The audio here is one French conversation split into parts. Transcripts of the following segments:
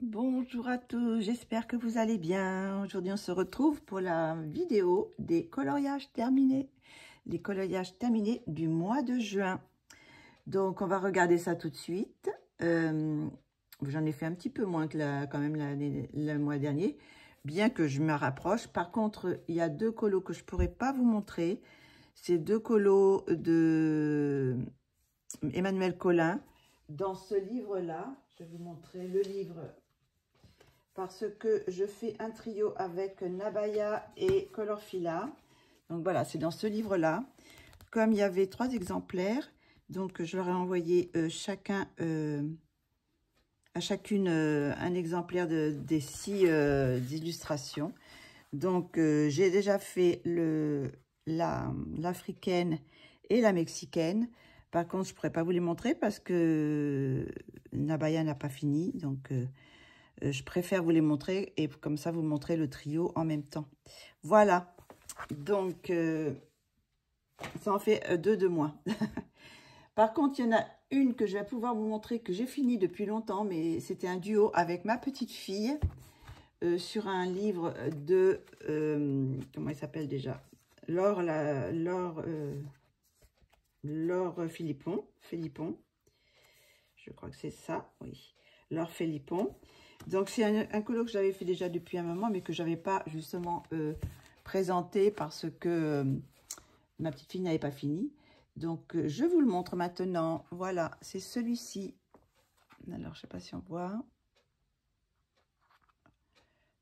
Bonjour à tous, j'espère que vous allez bien. Aujourd'hui, on se retrouve pour la vidéo des coloriages terminés. Les coloriages terminés du mois de juin. Donc, on va regarder ça tout de suite. J'en ai fait un petit peu moins que le mois dernier, bien que je me rapproche. Par contre, il y a deux colos que je ne pourrais pas vous montrer. C'est deux colos de Emmanuel Collin. Dans ce livre-là, je vais vous montrer le livre parce que je fais un trio avec Nabaya et Colorfila. Donc voilà, c'est dans ce livre-là. Comme il y avait 3 exemplaires, donc je leur ai envoyé à chacune un exemplaire des 6 illustrations. Donc j'ai déjà fait l'africaine et la mexicaine. Par contre, je ne pourrais pas vous les montrer parce que Nabaya n'a pas fini. Donc je préfère vous les montrer et comme ça vous montrez le trio en même temps. Voilà, donc ça en fait 2 de moins. Par contre, il y en a une que je vais pouvoir vous montrer que j'ai fini depuis longtemps, mais c'était un duo avec ma petite fille sur un livre de comment il s'appelle déjà, Laure Philippon, je crois que c'est ça, oui, Laure Philippon. Donc, c'est un colo que j'avais fait déjà depuis un moment, mais que je n'avais pas justement présenté parce que ma petite fille n'avait pas fini. Donc, je vous le montre maintenant. Voilà, c'est celui-ci. Alors, je ne sais pas si on voit.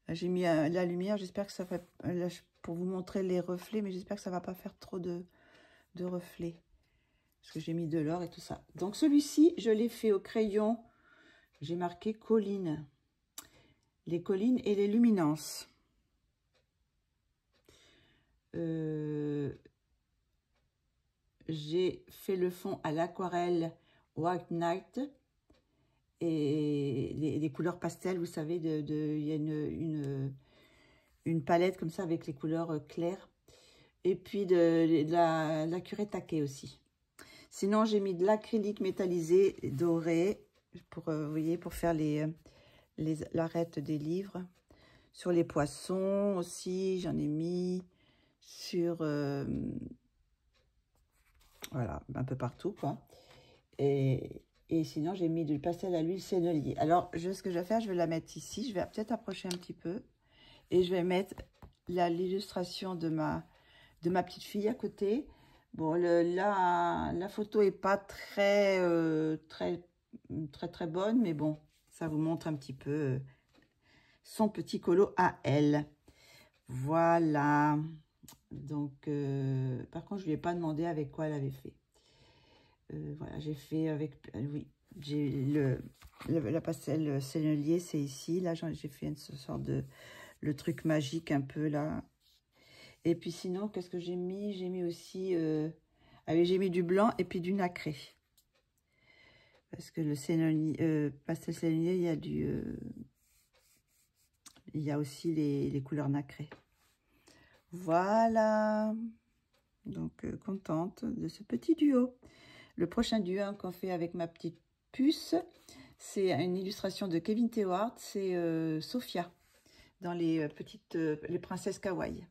J'ai mis la lumière. J'espère que ça va... Là, pour vous montrer les reflets, mais j'espère que ça ne va pas faire trop de reflets. Parce que j'ai mis de l'or et tout ça. Donc, celui-ci, je l'ai fait au crayon. J'ai marqué colline. Les collines et les luminances. J'ai fait le fond à l'aquarelle White Night et les couleurs pastel, vous savez, il y a une palette comme ça avec les couleurs claires. Et puis de la curée taquée aussi. Sinon, j'ai mis de l'acrylique métallisé doré pour, vous voyez, pour faire l'arête des livres. Sur les poissons aussi, j'en ai mis sur... voilà, un peu partout, quoi. Et sinon, j'ai mis du pastel à l'huile sennelier. Alors, ce que je vais faire, je vais la mettre ici. Je vais peut-être approcher un petit peu. Et je vais mettre l'illustration de ma petite fille à côté. Bon, la photo est pas très bonne, mais bon, ça vous montre un petit peu son petit colo à elle. Voilà. Donc, par contre, je lui ai pas demandé avec quoi elle avait fait. Voilà, j'ai fait avec... oui, j'ai la pastel sennelier, c'est ici. Là, j'ai fait une sorte de... le truc magique un peu, là. Et puis sinon, qu'est-ce que j'ai mis? J'ai mis aussi... j'ai mis du blanc et puis du nacré. Parce que le sennelier, pastel sennelier, il y a aussi les couleurs nacrées. Voilà. Donc, contente de ce petit duo. Le prochain duo qu'on fait avec ma petite puce, c'est une illustration de Kevin Théoard, c'est Sophia, dans les princesses kawaii.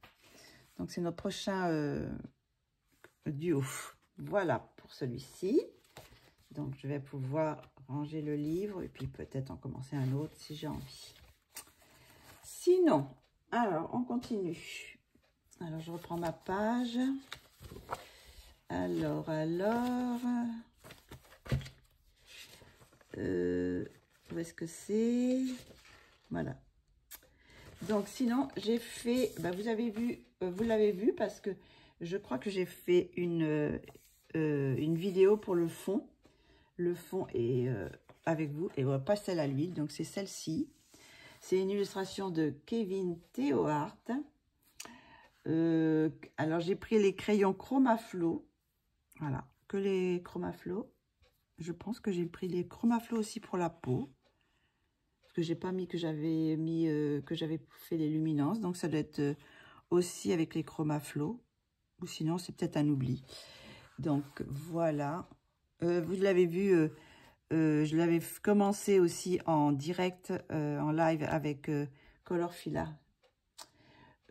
Donc, c'est notre prochain duo. Voilà pour celui-ci. Donc, je vais pouvoir ranger le livre et puis peut-être en commencer un autre si j'ai envie. Sinon, alors, on continue. Alors, je reprends ma page. Alors, où est-ce que c'est? Voilà. Donc, sinon, j'ai fait, vous avez vu, vous l'avez vu parce que je crois que j'ai fait une vidéo pour le fond. Le fond est avec vous et pastel à l'huile. Donc, c'est celle-ci. C'est une illustration de Kevin Théoard. Alors, j'ai pris les crayons Chromaflo. Voilà, que les Chromaflo. Je pense que j'ai pris les Chromaflo aussi pour la peau. Parce que j'ai pas mis que j'avais fait les luminances. Donc, ça doit être aussi avec les Chromaflo. Ou sinon, c'est peut-être un oubli. Donc, voilà. Vous l'avez vu, je l'avais commencé aussi en direct, en live avec Colorfila.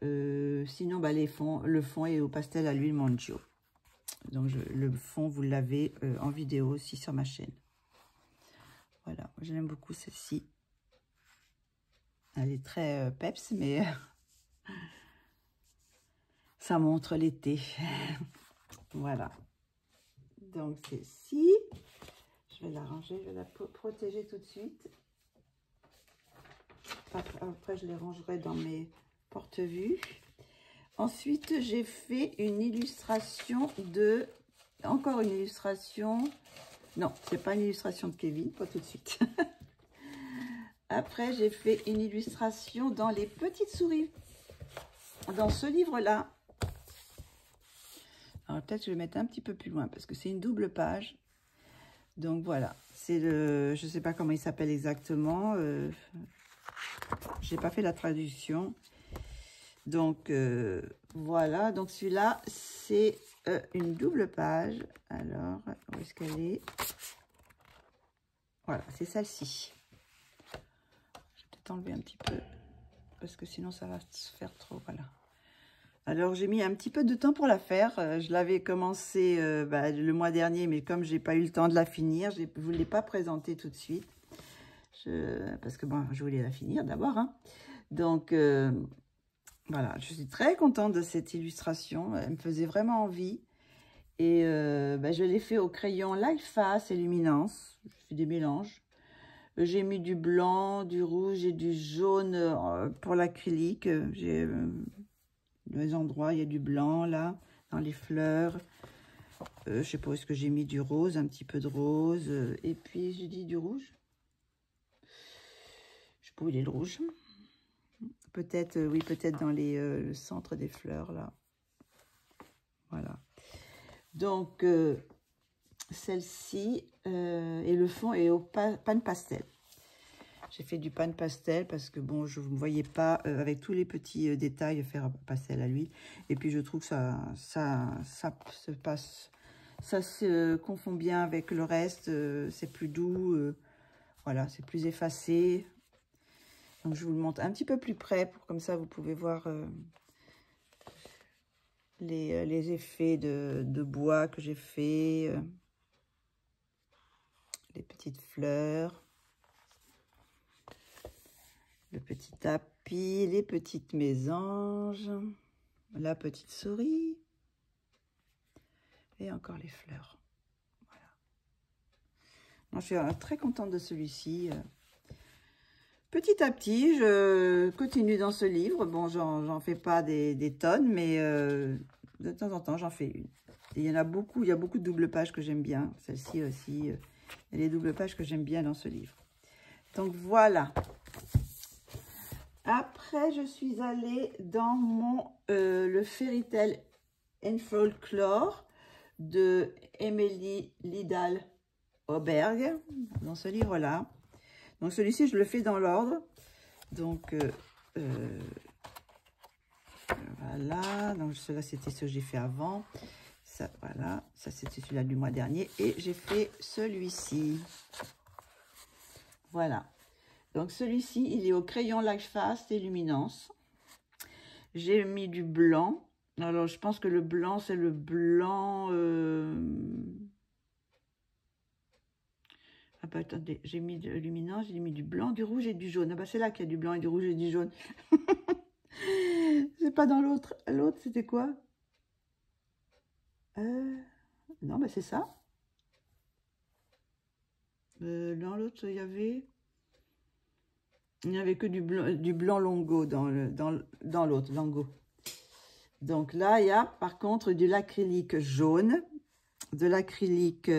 Sinon, bah, le fond est au pastel à l'huile Monjo. Donc, le fond, vous l'avez en vidéo aussi sur ma chaîne. Voilà, je l'aime beaucoup celle-ci. Elle est très peps, mais ça montre l'été. Voilà. Donc, celle-ci, je vais la ranger, je vais la protéger tout de suite. Après, je les rangerai dans mes porte-vues. Ensuite, j'ai fait une illustration de... Encore une illustration... Non, c'est pas une illustration de Kevin, pas tout de suite. Après, j'ai fait une illustration dans les petites souris. Dans ce livre-là. Alors, peut-être je vais mettre un petit peu plus loin parce que c'est une double page. Donc, voilà. C'est le... Je ne sais pas comment il s'appelle exactement. J'ai pas fait la traduction. Donc, voilà. Donc, celui-là, c'est une double page. Alors, où est-ce qu'elle est? Voilà, c'est celle-ci. Je vais peut-être enlever un petit peu parce que sinon, ça va se faire trop. Voilà. Alors, j'ai mis un petit peu de temps pour la faire. Je l'avais commencé le mois dernier, mais comme j'ai pas eu le temps de la finir, je ne vous l'ai pas présentée tout de suite. Parce que, bon, je voulais la finir d'abord. Hein. Donc, voilà, je suis très contente de cette illustration. Elle me faisait vraiment envie. Et je l'ai fait au crayon Light Fast et Luminance. Je fais des mélanges. J'ai mis du blanc, du rouge et du jaune pour l'acrylique. J'ai les endroits, il y a du blanc là, dans les fleurs. Je sais pas, est-ce que j'ai mis du rose, un petit peu de rose. Et puis, j'ai dit du rouge. Je sais pas où il est le rouge. Peut-être, oui, peut-être dans le centre des fleurs, là. Voilà. Donc, celle-ci, et le fond est au pan pastel. J'ai fait du pan pastel parce que, bon, je ne me voyais pas, avec tous les petits détails, faire un pastel à l'huile. Et puis, je trouve que ça se confond bien avec le reste. C'est plus doux, voilà, c'est plus effacé. Donc, je vous le montre un petit peu plus près, pour comme ça, vous pouvez voir les effets de bois que j'ai fait, les petites fleurs, le petit tapis, les petites mésanges, la petite souris, et encore les fleurs. Voilà. Moi, je suis très contente de celui-ci. Petit à petit, je continue dans ce livre. Bon, j'en fais pas des tonnes, mais de temps en temps, j'en fais une. Et il y en a beaucoup, il y a beaucoup de doubles pages que j'aime bien. Celle-ci aussi, il y a les doubles pages que j'aime bien dans ce livre. Donc, voilà. Après, je suis allée dans le Fairy Tale and Folklore de Emily Lidl Auberg, dans ce livre-là. Donc, celui-ci, je le fais dans l'ordre. Donc, voilà. Donc, cela, c'était ce que j'ai fait avant. Ça, voilà. Ça, c'était celui-là du mois dernier. Et j'ai fait celui-ci. Voilà. Donc, celui-ci, il est au crayon Light Fast et Luminance. J'ai mis du blanc. Alors, je pense que le blanc, c'est le blanc... Ah bah attendez, j'ai mis de luminance, j'ai mis du blanc, du rouge et du jaune. Ah bah c'est là qu'il y a du blanc et du rouge et du jaune. C'est pas dans l'autre. L'autre, c'était quoi? Non, bah c'est ça. Dans l'autre, il n'y avait que du blanc longo dans l'autre, longo. Donc là, il y a par contre de l'acrylique jaune, de l'acrylique...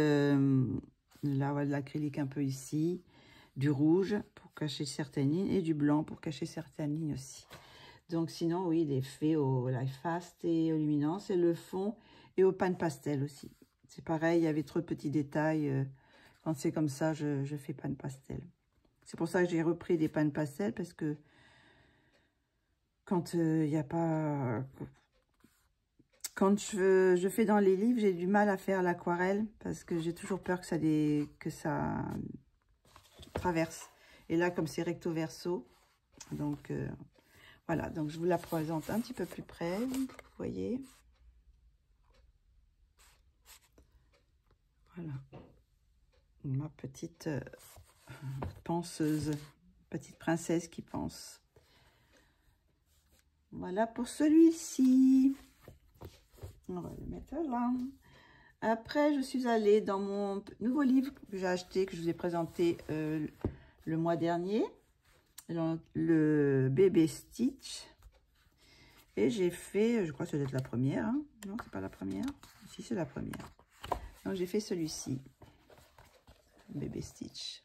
Là, voilà, de l'acrylique un peu ici, du rouge pour cacher certaines lignes et du blanc pour cacher certaines lignes aussi. Donc, sinon, oui, il est fait au Light Fast et au Luminance et le fond et au pan pastel aussi. C'est pareil, il y avait trop de petits détails. Quand c'est comme ça, je fais pan pastel. C'est pour ça que j'ai repris des pan pastel parce que quand il n'y a pas... Quand je fais dans les livres, j'ai du mal à faire l'aquarelle parce que j'ai toujours peur que ça traverse. Et là, comme c'est recto verso, donc voilà. Donc je vous la présente un petit peu plus près, vous voyez. Voilà, ma petite penseuse, petite princesse qui pense. Voilà pour celui-ci. On va le mettre là. Après, je suis allée dans mon nouveau livre que j'ai acheté, que je vous ai présenté le mois dernier, le bébé Stitch. Et j'ai fait, je crois que ça doit être la première. Hein. Non, c'est pas la première. Si, c'est la première. Donc, j'ai fait celui-ci, bébé Stitch.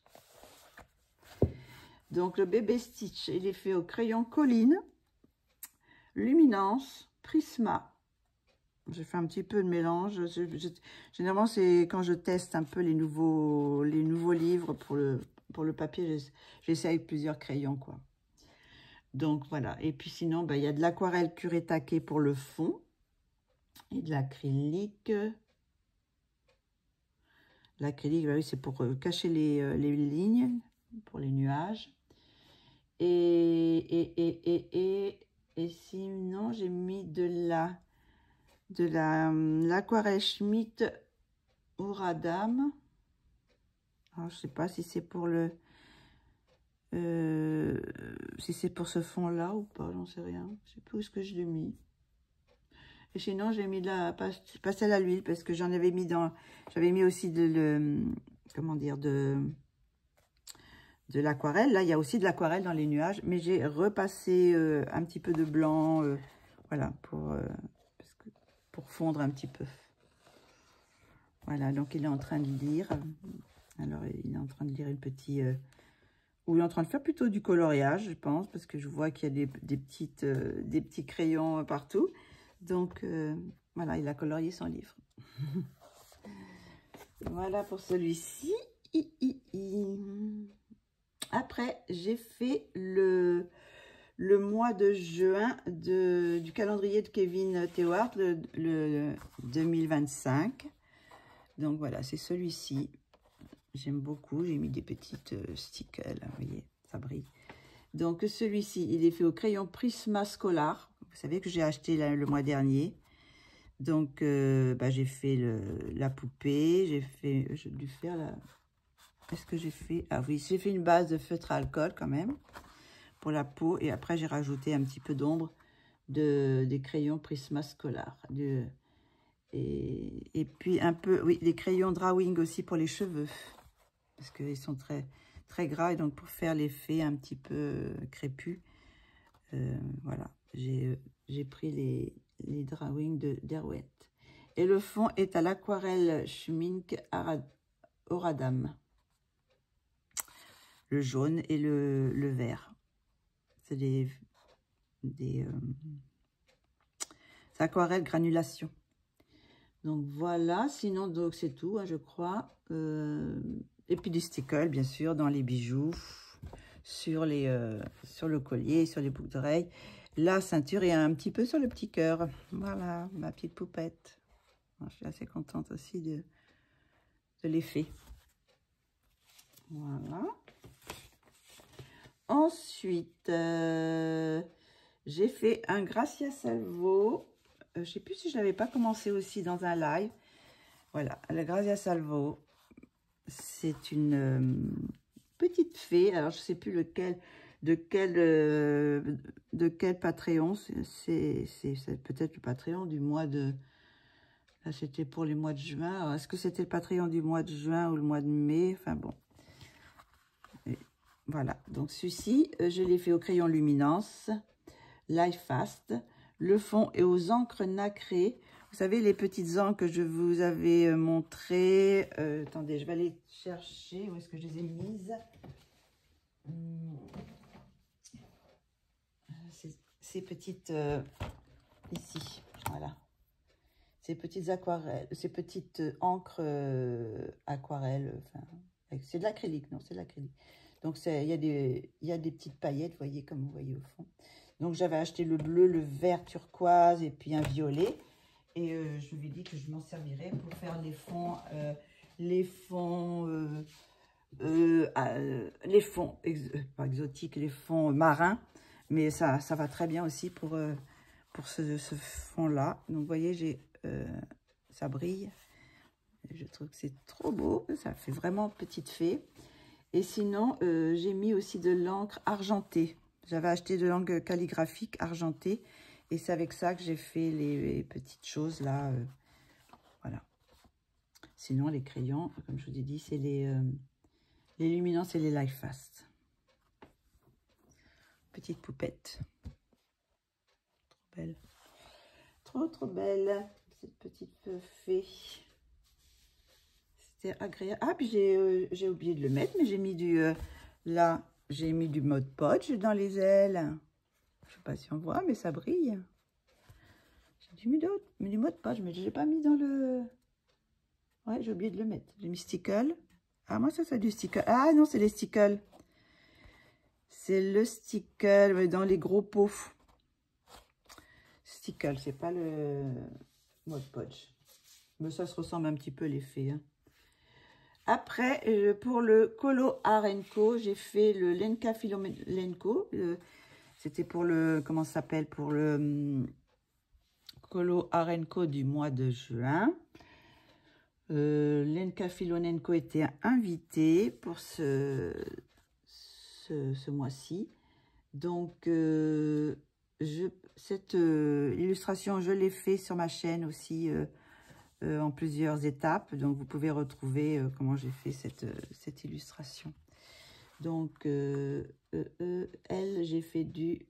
Donc, le bébé Stitch, il est fait au crayon Colline, Luminance, Prisma. J'ai fait un petit peu de mélange. Généralement, c'est quand je teste un peu les nouveaux livres pour le papier, j'essaie avec plusieurs crayons, quoi. Donc, voilà. Et puis, sinon, ben, il y a de l'aquarelle Kuretake pour le fond et de l'acrylique. L'acrylique, ben oui, c'est pour cacher les lignes, pour les nuages. Et sinon, j'ai mis de l'aquarelle Schmidt Horadam. Alors, je sais pas si c'est pour si c'est pour ce fond là ou pas, j'en sais rien. Je sais plus où est-ce que je l'ai mis. Et sinon, j'ai mis de la pastel à l'huile parce que j'en avais mis j'avais mis aussi comment dire, de l'aquarelle. Là, il y a aussi de l'aquarelle dans les nuages, mais j'ai repassé un petit peu de blanc, voilà, pour fondre un petit peu. Voilà, donc il est en train de lire. Alors, il est en train de lire une petite... ou il est en train de faire plutôt du coloriage, je pense, parce que je vois qu'il y a des petits crayons partout. Donc, voilà, il a colorié son livre. Voilà pour celui-ci. Après, j'ai fait le mois de juin du calendrier de Kevin Théouard, le 2025. Donc, voilà, c'est celui-ci. J'aime beaucoup. J'ai mis des petites stickers, là, vous voyez, ça brille. Donc, celui-ci, il est fait au crayon Prisma Scholar. Vous savez que j'ai acheté le mois dernier. Donc, bah, j'ai fait la poupée. J'ai dû faire la... Qu'est-ce que j'ai fait? Ah oui, j'ai fait une base de feutre à alcool quand même pour la peau. Et après, j'ai rajouté un petit peu d'ombre des crayons Prisma Scholar. Et puis un peu, oui, des crayons drawing aussi pour les cheveux. Parce qu'ils sont très, très gras. Et donc, pour faire l'effet un petit peu crépus, voilà, j'ai pris les drawings d'Erwet. Et le fond est à l'aquarelle Schmidt Horadam. Le jaune et le vert. C'est des aquarelles granulation. Donc voilà, sinon donc c'est tout, hein, je crois. Et puis des stickers, bien sûr, dans les bijoux, sur le collier, sur les boucles d'oreilles. La ceinture et un petit peu sur le petit cœur. Voilà, ma petite poupette. Je suis assez contente aussi de l'effet. Voilà. Ensuite, j'ai fait un Gracia Salvo. Je ne sais plus si je l'avais pas commencé aussi dans un live. Voilà, la Gracia Salvo. C'est une petite fée. Alors, je ne sais plus de quel Patreon. C'est peut-être le Patreon du mois de... Là, c'était pour les mois de juin. Est-ce que c'était le Patreon du mois de juin ou le mois de mai? Enfin, bon. Et voilà. Donc, celui-ci, je l'ai fait au crayon Luminance. Life Fast. Le fond est aux encres nacrées. Vous savez, les petites encres que je vous avais montrées. Attendez, je vais aller chercher. Où est-ce que je les ai mises? Ces petites... ici, voilà. Ces petites aquarelles, ces petites encres aquarelles. Enfin, c'est de l'acrylique, non, c'est de l'acrylique. Donc, il y a des petites paillettes, vous voyez, comme vous voyez au fond. Donc, j'avais acheté le bleu, le vert turquoise et puis un violet. Et je lui ai dit que je m'en servirais pour faire les fonds pas exotiques, les fonds marins. Mais ça va très bien aussi pour ce fond-là. Donc, vous voyez, ça brille. Je trouve que c'est trop beau. Ça fait vraiment petite fée. Et sinon, j'ai mis aussi de l'encre argentée. J'avais acheté de l'encre calligraphique argentée. Et c'est avec ça que j'ai fait les petites choses là. Voilà. Sinon, les crayons, comme je vous ai dit, c'est les luminances et les Life Fast. Petite poupette. Trop belle. Trop belle. Cette petite fée. C'était agréable. Ah, puis j'ai oublié de le mettre, mais j'ai mis là, j'ai mis du Mod Podge dans les ailes. Je sais pas si on voit, mais ça brille. J'ai mis du Mod Podge, mais je l'ai pas mis dans le... Ouais, j'ai oublié de le mettre. J'ai mis Stickle. Ah, moi, ça, c'est du Stickle. Ah, non, c'est les Stickles. C'est le Stickle, mais dans les gros pots. Stickle, c'est pas le Mod Podge. Mais ça se ressemble un petit peu, les fées. Hein. Après, pour le Colo Art & Co, j'ai fait le Lenka Filomenko. C'était pour le... Comment ça s'appelle? Pour le Colo Art & Co du mois de juin. Lenka Filonenko était invité pour ce mois-ci. Donc, cette illustration, je l'ai fait sur ma chaîne aussi en plusieurs étapes. Donc, vous pouvez retrouver comment j'ai fait cette illustration. Donc, elle, j'ai fait du...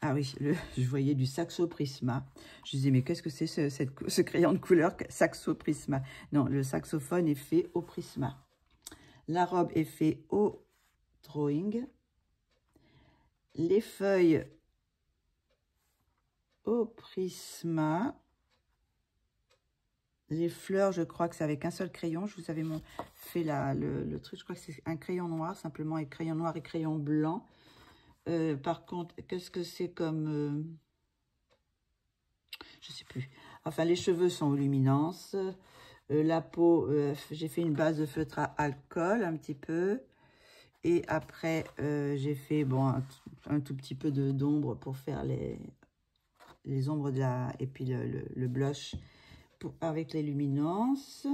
Ah oui, je voyais du Saxo Prisma. Je disais, mais qu'est-ce que c'est ce crayon de couleur Saxo Prisma? Non, le saxophone est fait au Prisma. La robe est faite au drawing. Les feuilles au Prisma. Les fleurs, je crois que c'est avec un seul crayon. Je vous avais fait le truc. Je crois que c'est un crayon noir, simplement, avec crayon noir et crayon blanc. Par contre, qu'est-ce que c'est comme... je sais plus. Enfin, les cheveux sont aux luminances. La peau, j'ai fait une base de feutre à alcool, un petit peu. Et après, j'ai fait un tout petit peu d'ombre pour faire les ombres et puis le blush avec les luminances.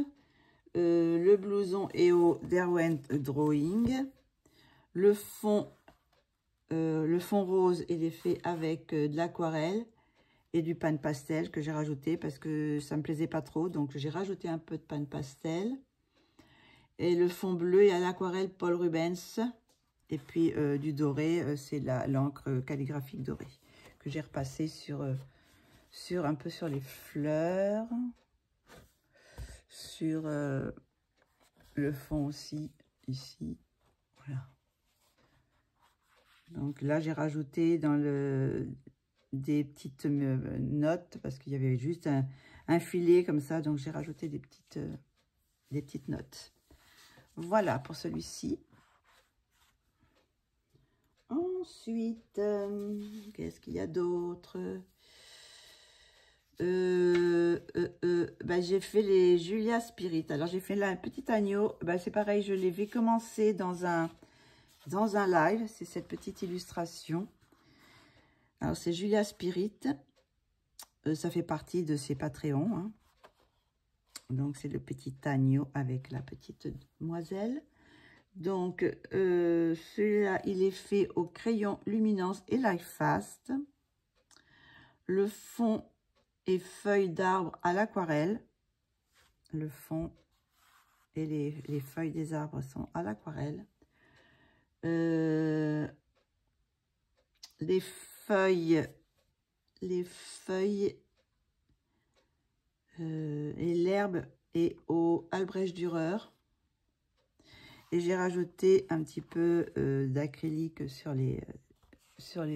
Le blouson est au Derwent Drawing. Le fond rose, il est fait avec de l'aquarelle et du pan pastel que j'ai rajouté parce que ça me plaisait pas trop. Donc, j'ai rajouté un peu de pan pastel. Et le fond bleu est à l'aquarelle Paul Rubens. Et puis, du doré, c'est l'encre calligraphique dorée que j'ai repassé un peu sur les fleurs. Sur le fond aussi, ici. Voilà. Donc là, j'ai rajouté des petites notes parce qu'il y avait juste un filet comme ça. Donc, j'ai rajouté des petites notes. Voilà pour celui-ci. Ensuite, qu'est-ce qu'il y a d'autre? J'ai fait les Julia Spirit. Alors, j'ai fait là un petit agneau. C'est pareil, je l'ai commencé dans un live. C'est cette petite illustration. Alors, c'est Julia Spirit. Ça fait partie de ses Patreons. Hein. Donc, c'est le petit agneau avec la petite demoiselle. Donc, celui-là, il est fait au crayon luminance et Life Fast. Le fond et feuilles d'arbres à l'aquarelle. Le fond et les feuilles des arbres sont à l'aquarelle. Les feuilles et l'herbe est au Albrecht Dürer. Et j'ai rajouté un petit peu d'acrylique sur les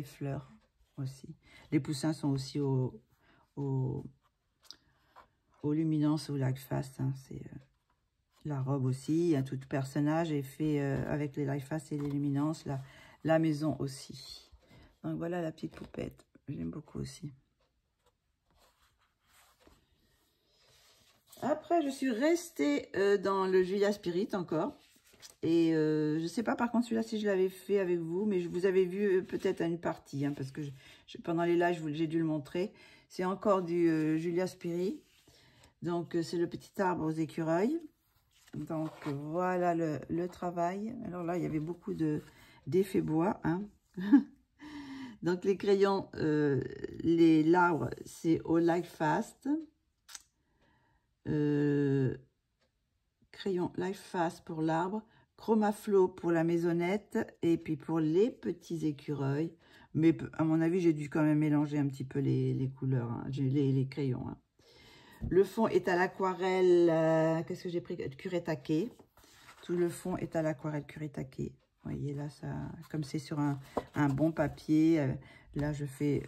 fleurs aussi. Les poussins sont aussi aux luminances, au Life Fast. Hein, c'est la robe aussi. Un tout personnage est fait avec les Life Fast et les luminances. La maison aussi. Donc voilà la petite poupette. J'aime beaucoup aussi. Après, je suis restée dans le Julia Spirit encore. Et je ne sais pas par contre celui-là si je l'avais fait avec vous, mais je vous avais vu peut-être à une partie, hein, parce que pendant les lives, j'ai dû le montrer. C'est encore du Julia Spirit. Donc, c'est le petit arbre aux écureuils. Donc, voilà le travail. Alors là, il y avait beaucoup d'effets bois. Hein. Donc, les crayons, l'arbre, c'est au Light Fast. Crayon Life Fast pour l'arbre, Chromaflow pour la maisonnette et puis pour les petits écureuils. Mais à mon avis, j'ai dû quand même mélanger un petit peu les couleurs, hein, les crayons. Hein. Le fond est à l'aquarelle, qu'est-ce que j'ai pris? Kuretake. Tout le fond est à l'aquarelle Kuretake. Vous voyez là, ça, comme c'est sur un bon papier, là je fais...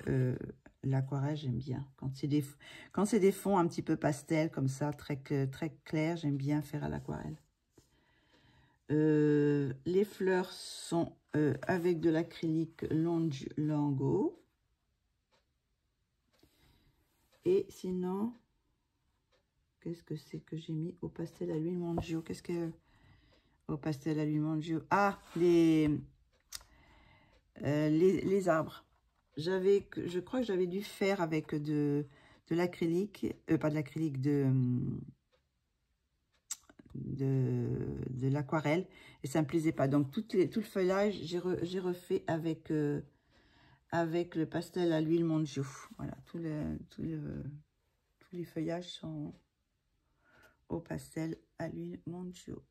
l'aquarelle, j'aime bien. Quand c'est des fonds un petit peu pastel, comme ça, très clair, j'aime bien faire à l'aquarelle. Les fleurs sont avec de l'acrylique Lango. Et sinon, qu'est-ce que c'est que j'ai mis au pastel à l'huile Mangio? Qu'est-ce que... Au pastel à l'huile Mangio. Ah, les arbres. Je crois que j'avais dû faire avec de l'acrylique, pas de l'acrylique, de l'aquarelle, et ça me plaisait pas. Donc tout le feuillage, j'ai refait avec le pastel à l'huile Mangio. Voilà, tous les feuillages sont au pastel à l'huile Mangio.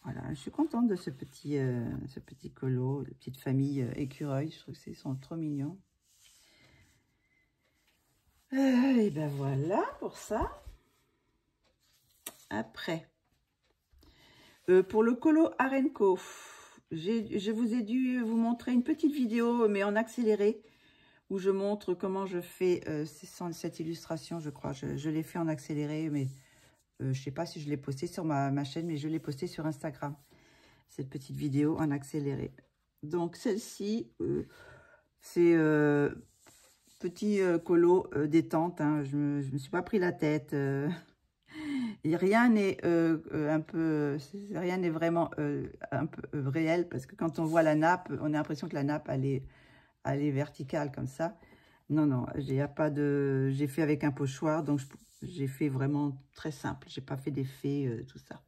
Voilà, je suis contente de ce petit colo, de petite famille écureuil. Je trouve qu'ils sont trop mignons. Et ben voilà pour ça. Après, pour le colo Arenco, je vous ai dû vous montrer une petite vidéo, mais en accéléré, où je montre comment je fais cette illustration, je crois. Je l'ai fait en accéléré, mais je ne sais pas si je l'ai posté sur ma chaîne, mais je l'ai posté sur Instagram. Cette petite vidéo en accéléré. Donc, celle-ci, c'est petit colo détente. Hein. Je me suis pas pris la tête. Et rien n'est rien n'est vraiment un peu réel, parce que quand on voit la nappe, on a l'impression que la nappe elle est verticale comme ça. Non, non, j'ai fait avec un pochoir, donc j'ai fait vraiment très simple. J'ai pas fait d'effet, tout ça.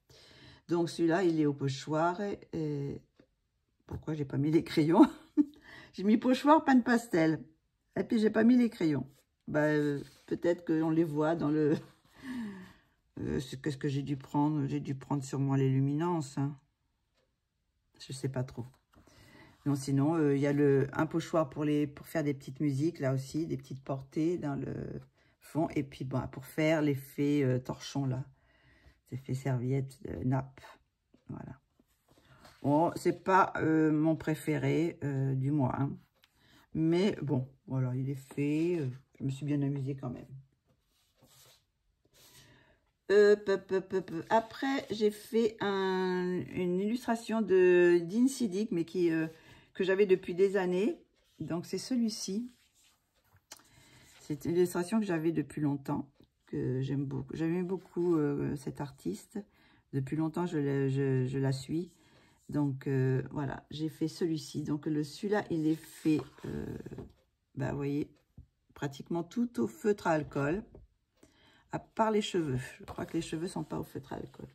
Donc celui-là, il est au pochoir. Et pourquoi j'ai pas mis les crayons? J'ai mis pochoir, pan pastel. Et puis j'ai pas mis les crayons. Bah, peut-être qu'on les voit dans le... Qu'est-ce que j'ai dû prendre? J'ai dû prendre sûrement les luminances. Hein. Je sais pas trop. Non, sinon, il y a un pochoir pour faire des petites musiques, là aussi, des petites portées dans le fond. Et puis, bon, pour faire l'effet torchon, là. Effet serviette, nappe. Voilà. Bon, c'est pas mon préféré du mois. Hein. Mais bon, voilà, il est fait. Je me suis bien amusée quand même. Après, j'ai fait une illustration de Dean Sidic, mais que j'avais depuis des années. Donc, c'est celui-ci. C'est une illustration que j'avais depuis longtemps, que j'aime beaucoup. J'aime beaucoup cet artiste. Depuis longtemps, je la suis. Donc, voilà, j'ai fait celui-ci. Donc, celui-là, il est fait, bah, vous voyez, pratiquement tout au feutre à alcool. À part les cheveux. Je crois que les cheveux ne sont pas au feutre à alcool.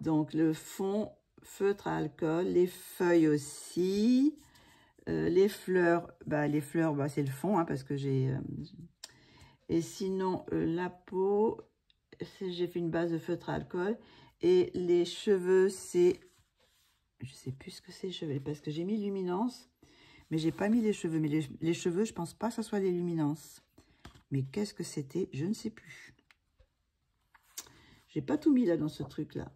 Donc, le fond, feutre à alcool. Les feuilles aussi. Les fleurs, bah, c'est le fond, hein, parce que j'ai... et sinon, la peau, j'ai fait une base de feutre à alcool. Et les cheveux, c'est... Je sais plus ce que c'est, les cheveux, parce que j'ai mis luminance. Mais j'ai pas mis les cheveux. Mais les cheveux, je pense pas que ce soit les luminances. Mais qu'est-ce que c'était? Je ne sais plus. J'ai pas tout mis là dans ce truc-là.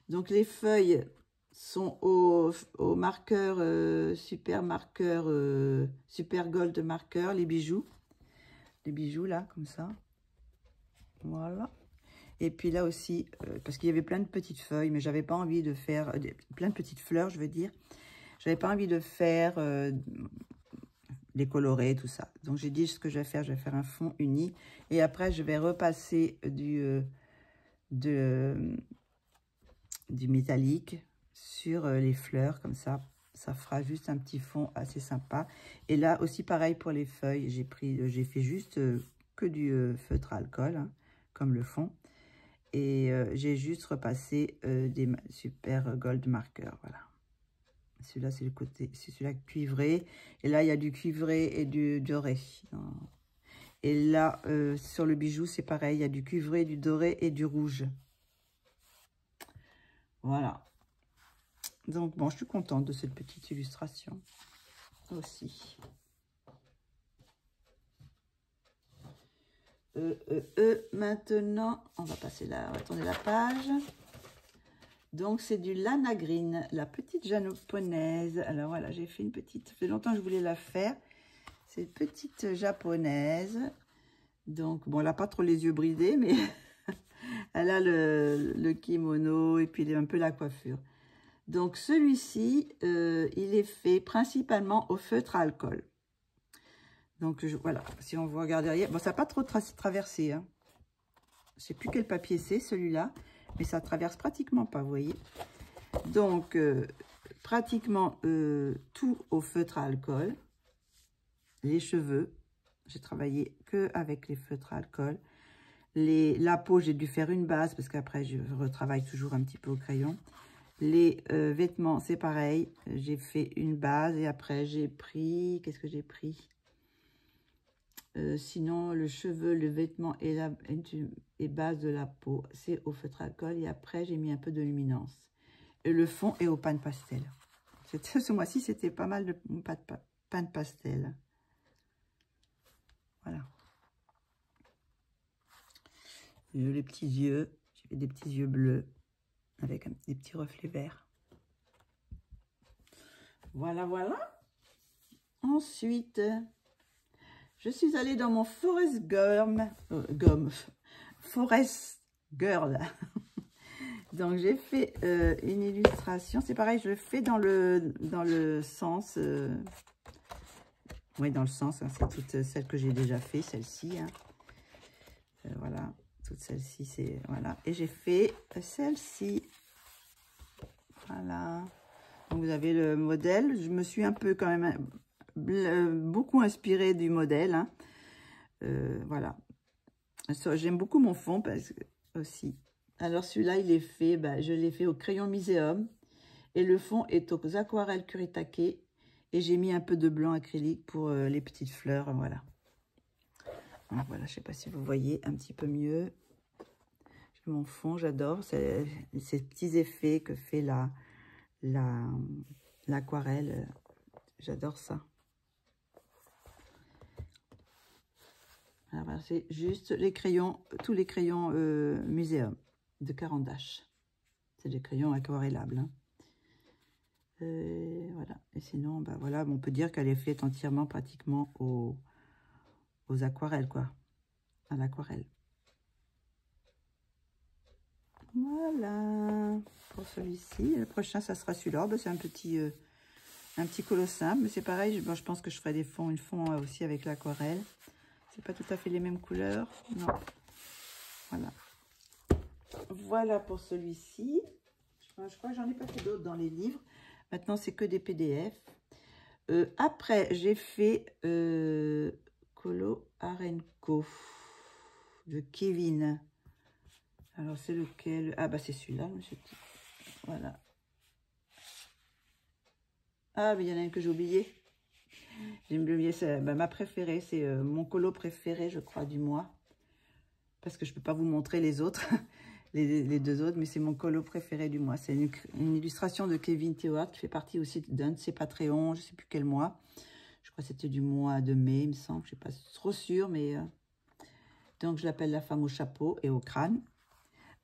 Donc les feuilles sont au marqueur, super marqueur, super gold marqueur, les bijoux. Les bijoux là, comme ça. Voilà. Et puis là aussi, parce qu'il y avait plein de petites feuilles, mais j'avais pas envie de faire, plein de petites fleurs, je veux dire. J'avais pas envie de faire les colorés, tout ça. Donc j'ai dit ce que je vais faire un fond uni. Et après, je vais repasser du métallique sur les fleurs, comme ça. Ça fera juste un petit fond assez sympa. Et là aussi, pareil pour les feuilles. J'ai fait juste que du feutre à alcool, hein, comme le fond. Et j'ai juste repassé des super gold markers, voilà. Celui-là, c'est le côté, c'est celui-là cuivré. Et là, il y a du cuivré et du doré. Et là, sur le bijou, c'est pareil. Il y a du cuivré, du doré et du rouge. Voilà. Donc, bon, je suis contente de cette petite illustration aussi. Maintenant, on va passer là, on va tourner la page. Donc, c'est du Lana Green, la petite japonaise. Alors, voilà, j'ai fait une petite... Ça fait longtemps que je voulais la faire. C'est une petite japonaise. Donc, bon, elle n'a pas trop les yeux bridés, mais elle a le kimono et puis un peu la coiffure. Donc, celui-ci, il est fait principalement au feutre à alcool. Donc, voilà, si on regarde derrière... Bon, ça n'a pas trop traversé, hein. Je ne sais plus quel papier c'est, celui-là. Mais ça traverse pratiquement pas, vous voyez. Donc, pratiquement tout au feutre à alcool. Les cheveux, j'ai travaillé que avec les feutres à alcool. La peau, j'ai dû faire une base parce qu'après, je retravaille toujours un petit peu au crayon. Les vêtements, c'est pareil. J'ai fait une base et après, j'ai pris... Qu'est-ce que j'ai pris? Sinon, le cheveu, le vêtement et base de la peau, c'est au feutre à alcool. Et après, j'ai mis un peu de luminance. Et le fond est au pan pastel. Ce mois-ci, c'était pas mal de pan pastel. Voilà. Et les petits yeux, j'ai fait des petits yeux bleus avec des petits reflets verts. Voilà, voilà. Ensuite... Je suis allée dans mon Forest Girl. Donc, j'ai fait une illustration. C'est pareil, je le fais dans le sens... oui, dans le sens. Hein, c'est toutes celles que j'ai déjà fait, celle-ci. Hein. Voilà, toutes celles-ci, c'est... Voilà. Et j'ai fait celle-ci. Voilà. Donc, vous avez le modèle. Je me suis un peu quand même... beaucoup inspiré du modèle, hein. Voilà, j'aime beaucoup mon fond parce que aussi. Alors celui-là, il est fait, je l'ai fait au crayon Muséum et le fond est aux aquarelles Kuretake et j'ai mis un peu de blanc acrylique pour les petites fleurs, voilà. Donc, voilà, je sais pas si vous voyez un petit peu mieux mon fond. J'adore ces petits effets que fait l'aquarelle. J'adore ça. Voilà, c'est juste les crayons, tous les crayons Muséum de Caran d'Ache. C'est des crayons aquarellables. Hein. Voilà. Et sinon, voilà, on peut dire qu'elle est faite entièrement pratiquement aux aquarelles, quoi. À l'aquarelle. Voilà. Pour celui-ci. Le prochain, ça sera celui-là. C'est un petit colo simple. Mais c'est pareil, je pense que je ferai une fond aussi avec l'aquarelle. C'est pas tout à fait les mêmes couleurs. Non. Voilà. Voilà pour celui-ci. Je crois que j'en ai pas fait d'autres dans les livres. Maintenant, c'est que des PDF. Après, j'ai fait Colo Arenco de Kevin. Alors, c'est lequel? Ah, c'est celui-là, monsieur. Voilà. Ah, mais il y en a une que j'ai oubliée. J'ai oublié, c'est ma préférée. C'est mon colo préféré, je crois, du mois. Parce que je ne peux pas vous montrer les autres, les deux autres, mais c'est mon colo préféré du mois. C'est une illustration de Kevin Théoard qui fait partie aussi d'un de ses Patreons, je ne sais plus quel mois. Je crois que c'était du mois de mai, il me semble. Je ne suis pas trop sûre, mais... Donc, je l'appelle la femme au chapeau et au crâne.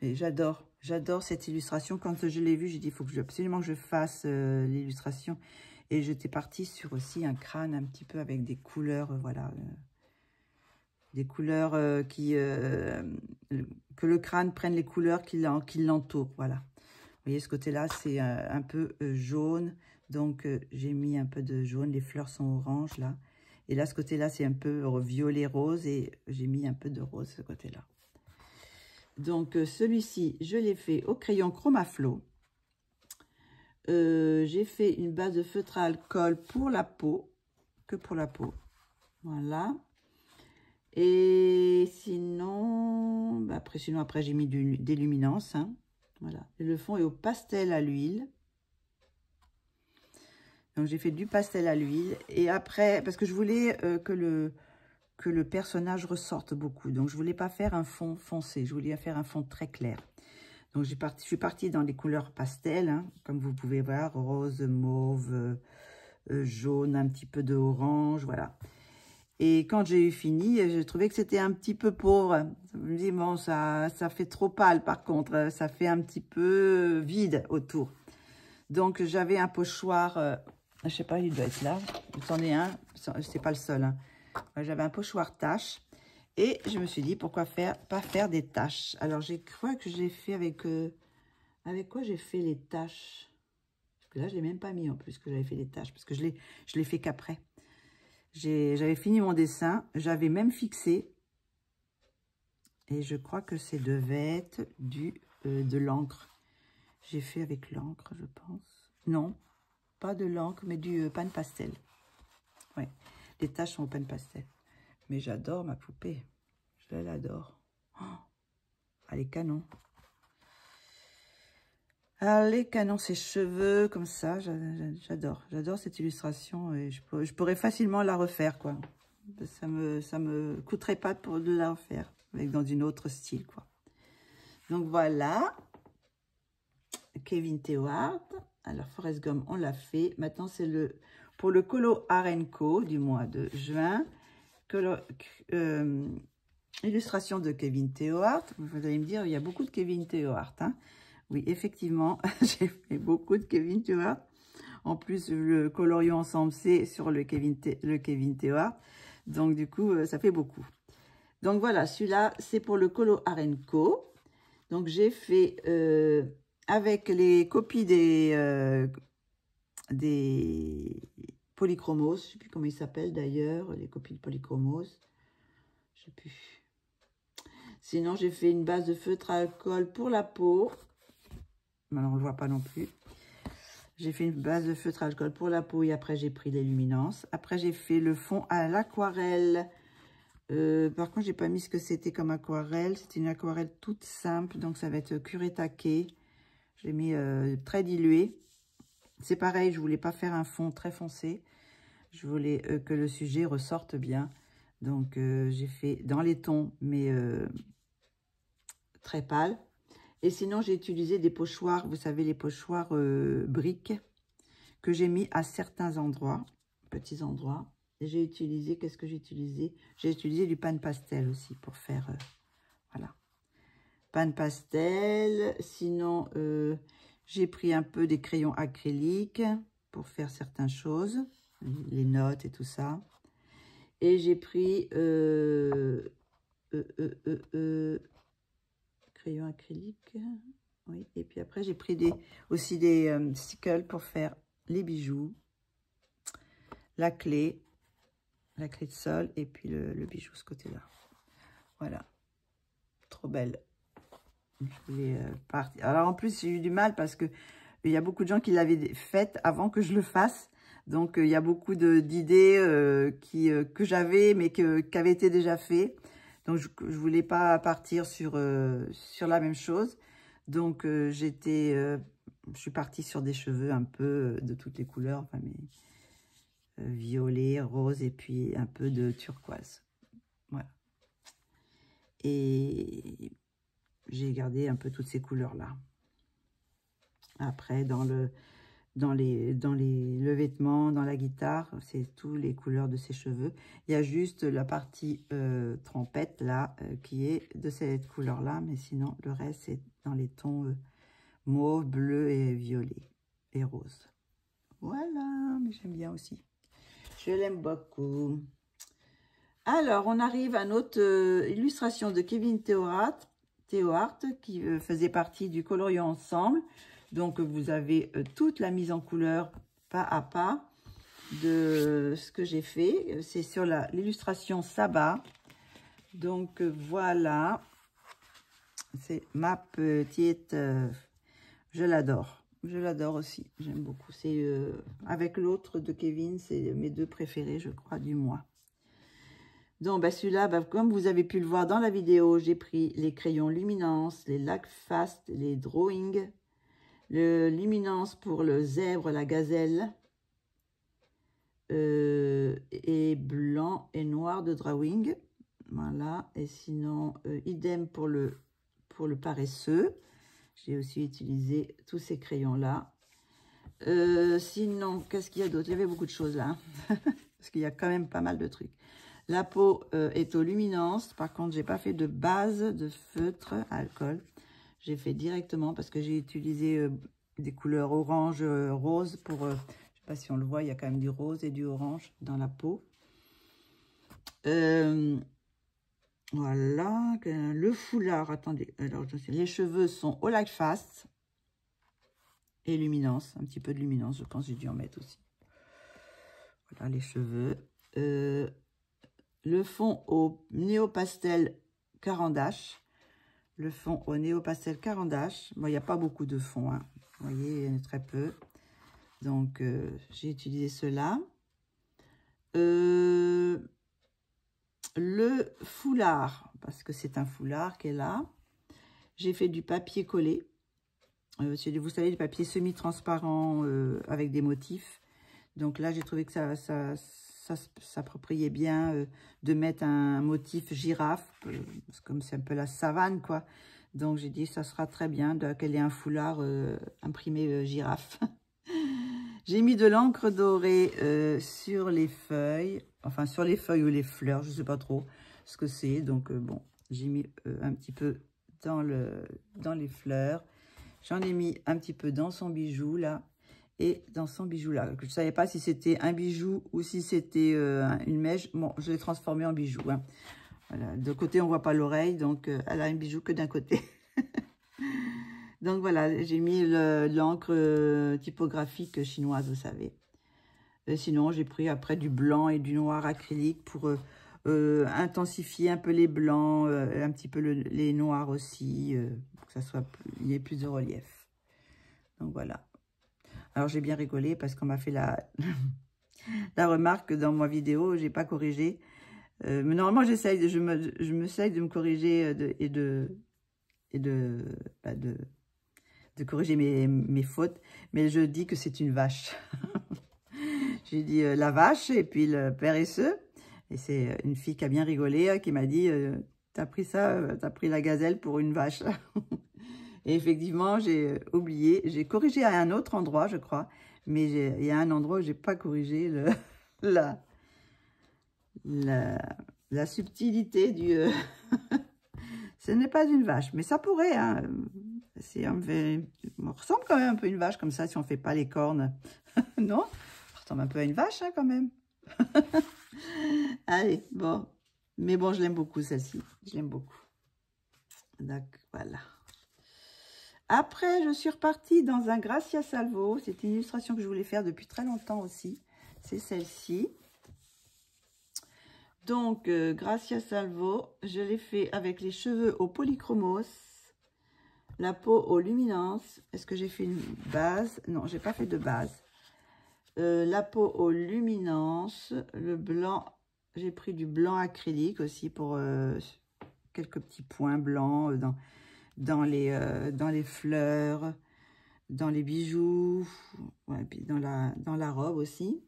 Et j'adore cette illustration. Quand je l'ai vue, j'ai dit, il faut absolument que je fasse l'illustration. Et j'étais partie sur aussi un crâne un petit peu avec des couleurs, voilà. des couleurs que le crâne prenne les couleurs qui l'entourent, voilà. Vous voyez, ce côté-là, c'est un peu jaune, donc j'ai mis un peu de jaune, les fleurs sont oranges, là. Et là, ce côté-là, c'est un peu violet rose, et j'ai mis un peu de rose, ce côté-là. Donc, celui-ci, je l'ai fait au crayon Chromaflo. J'ai fait une base de feutre à alcool pour la peau, que pour la peau. Voilà. Et sinon, bah après j'ai mis des luminances. Hein. Voilà. Et le fond est au pastel à l'huile. Donc, j'ai fait du pastel à l'huile. Et après, parce que je voulais que le personnage ressorte beaucoup. Donc, je voulais pas faire un fond foncé. Je voulais faire un fond très clair. Donc, je suis partie dans les couleurs pastel, hein, comme vous pouvez voir, rose, mauve, jaune, un petit peu de orange, voilà. Et quand j'ai eu fini, j'ai trouvé que c'était un petit peu pauvre. Je me dis, bon, ça fait trop pâle, par contre. Ça fait un petit peu vide autour. Donc, j'avais un pochoir, je sais pas, il doit être là. C'en est un, c'est pas le seul. Hein. J'avais un pochoir tache. Et je me suis dit, pourquoi pas faire des taches? Alors, j'ai cru que je l'ai fait avec quoi j'ai fait les taches? Parce que là, je l'ai même pas mis en plus que j'avais fait les taches. Parce que je l'ai fait qu'après. J'avais fini mon dessin. J'avais même fixé. Et je crois que c'est devait être de l'encre. J'ai fait avec l'encre, je pense. Non, pas de l'encre, mais du pan pastel. Ouais, les taches sont au pan pastel. Mais j'adore ma poupée. Je l'adore. Oh, elle est canon. Allez, canon, ses cheveux, comme ça, j'adore. J'adore cette illustration et je pourrais facilement la refaire, quoi. Ça me coûterait pas de la refaire, avec dans une autre style, quoi. Donc, voilà. Kevin Théoard. Alors, Forrest Gump, on l'a fait. Maintenant, c'est pour le Colo Art & Co du mois de juin. Illustration de Kevin Théoard. Vous allez me dire, il y a beaucoup de Kevin Théoard, hein. Oui, effectivement, j'ai fait beaucoup de Kevin Théoard. En plus, le coloriant ensemble, c'est sur le Kevin Théoard. Donc, du coup, ça fait beaucoup. Donc, voilà, celui-là, c'est pour le Colo Art & Co. Donc, j'ai fait avec les copies des polychromos. Je ne sais plus comment ils s'appellent d'ailleurs, les copies de polychromos. Je ne sais plus. Sinon, j'ai fait une base de feutre à alcool pour la peau. Alors, on ne le voit pas non plus. J'ai fait une base de feutre à alcool pour la peau et après, j'ai pris les luminances. Après, j'ai fait le fond à l'aquarelle. Par contre, j'ai pas mis ce que c'était comme aquarelle. C'était une aquarelle toute simple, donc ça va être Kuretake. J'ai mis très dilué. C'est pareil, je voulais pas faire un fond très foncé. Je voulais que le sujet ressorte bien. Donc, j'ai fait dans les tons, mais très pâles. Et sinon, j'ai utilisé des pochoirs, vous savez, les pochoirs briques, que j'ai mis à certains endroits, petits endroits. Et j'ai utilisé, qu'est-ce que j'ai utilisé? J'ai utilisé du pan pastel aussi pour faire, voilà. Pan pastel. Sinon, j'ai pris un peu des crayons acryliques pour faire certaines choses, les notes et tout ça. Et j'ai pris crayon acrylique, oui, et puis après j'ai pris aussi des stickers pour faire les bijoux, la clé de sol et puis le bijou ce côté là, voilà, trop belle. Je voulais partir. Alors en plus j'ai eu du mal parce que il y a beaucoup de gens qui l'avaient faite avant que je le fasse, donc il y a beaucoup d'idées que j'avais mais qui avaient été déjà fait. Donc, je ne voulais pas partir sur la même chose. Donc, je suis partie sur des cheveux un peu de toutes les couleurs. Enfin, mais, violet, rose et puis un peu de turquoise. Voilà. Et j'ai gardé un peu toutes ces couleurs-là. Après, dans le vêtement, dans la guitare, c'est tous les couleurs de ses cheveux. Il y a juste la partie trompette là qui est de cette couleur là, mais sinon le reste c'est dans les tons mauve, bleu et violet et rose. Voilà, mais j'aime bien aussi. Je l'aime beaucoup. Alors, on arrive à notre illustration de Kevin Théohart qui faisait partie du Colorions Ensemble. Donc, vous avez toute la mise en couleur pas à pas de ce que j'ai fait. C'est sur l'illustration Sabbat. Donc, voilà. C'est ma petite... je l'adore. Je l'adore aussi. J'aime beaucoup. C'est avec l'autre de Kevin, c'est mes deux préférés, je crois, du mois. Donc, bah, celui-là, bah, comme vous avez pu le voir dans la vidéo, j'ai pris les crayons Luminance, les Lac Fast, les Drawing, le Luminance pour le zèbre, la gazelle, et blanc et noir de Drawing. Voilà. Et sinon, idem pour le paresseux. J'ai aussi utilisé tous ces crayons-là. Sinon, qu'est-ce qu'il y a d'autre? Il y avait beaucoup de choses là. Parce qu'il y a quand même pas mal de trucs. La peau est aux Luminance. Par contre, j'ai pas fait de base de feutre à alcool. J'ai fait directement parce que j'ai utilisé des couleurs orange, rose pour... je sais pas si on le voit, il y a quand même du rose et du orange dans la peau. Voilà, le foulard, attendez, alors je sais, les cheveux sont au Lac Fast et Luminance, un petit peu de Luminance, je pense que j'ai dû en mettre aussi. Voilà les cheveux. Le fond au Néo Pastel Carandache. Le fond au Néo Pastel Carandache. Bon, il n'y a pas beaucoup de fond, hein. Vous voyez, il y en a très peu. Donc, j'ai utilisé cela. Le foulard, parce que c'est un foulard qui est là. J'ai fait du papier collé. Vous savez, du papier semi-transparent avec des motifs. Donc là, j'ai trouvé que ça s'appropriait bien de mettre un motif girafe. Comme c'est un peu la savane, quoi. Donc j'ai dit, ça sera très bien qu'elle ait un foulard imprimé girafe. J'ai mis de l'encre dorée sur les feuilles. Enfin, sur les feuilles ou les fleurs, je ne sais pas trop ce que c'est. Donc, bon, j'ai mis un petit peu dans les fleurs. J'en ai mis un petit peu dans son bijou, là. Et dans son bijou, là. Je ne savais pas si c'était un bijou ou si c'était une mèche. Bon, je l'ai transformé en bijou. Hein. Voilà. De côté, on ne voit pas l'oreille. Donc, elle a un bijou que d'un côté. Donc, voilà, j'ai mis l'encre typographique chinoise, vous savez. Sinon, j'ai pris après du blanc et du noir acrylique pour intensifier un peu les blancs, un petit peu les noirs aussi, pour que ça soit il y ait plus de relief. Donc voilà. Alors j'ai bien rigolé parce qu'on m'a fait la remarque dans ma vidéo, j'ai pas corrigé. Mais normalement, je m'essaye de me corriger et de corriger mes fautes, mais je dis que c'est une vache. J'ai dit la vache et puis le paresseux. Et c'est une fille qui a bien rigolé, qui m'a dit, t'as pris ça, t'as pris la gazelle pour une vache. Et effectivement, j'ai oublié, j'ai corrigé à un autre endroit, je crois. Mais il y a un endroit où j'ai pas corrigé la subtilité du... Ce n'est pas une vache, mais ça pourrait, hein. On ressemble quand même un peu à une vache comme ça, si on ne fait pas les cornes. Non? On ressemble un peu à une vache, hein, quand même. Allez, bon. Mais bon, je l'aime beaucoup, celle-ci. Je l'aime beaucoup. Donc, voilà. Après, je suis repartie dans un Gracia Salvo. C'est une illustration que je voulais faire depuis très longtemps aussi. C'est celle-ci. Donc, Gracia Salvo, je l'ai fait avec les cheveux au polychromos, la peau aux Luminance. Est-ce que j'ai fait une base? Non, j'ai pas fait de base. La peau aux Luminance, le blanc, j'ai pris du blanc acrylique aussi pour quelques petits points blancs dans les fleurs, dans les bijoux, ouais, puis dans la robe aussi.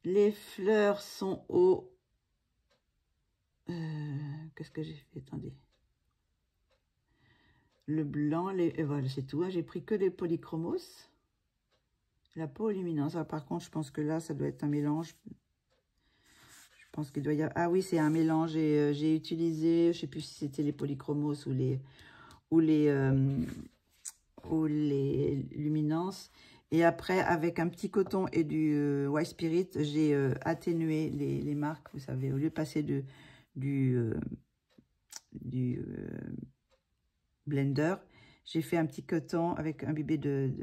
Les fleurs sont au... qu'est-ce que j'ai fait? Attendez. Le blanc, et voilà, c'est tout. Hein. J'ai pris que les polychromos. La peau lumineuse. Ah, par contre, je pense que là, ça doit être un mélange. Je pense qu'il doit y avoir... Ah oui, c'est un mélange. Et j'ai utilisé, je ne sais plus si c'était les polychromos ou les luminances. Et après, avec un petit coton et du White Spirit, j'ai atténué les marques. Vous savez, au lieu de passer du blender, j'ai fait un petit coton avec un bibé de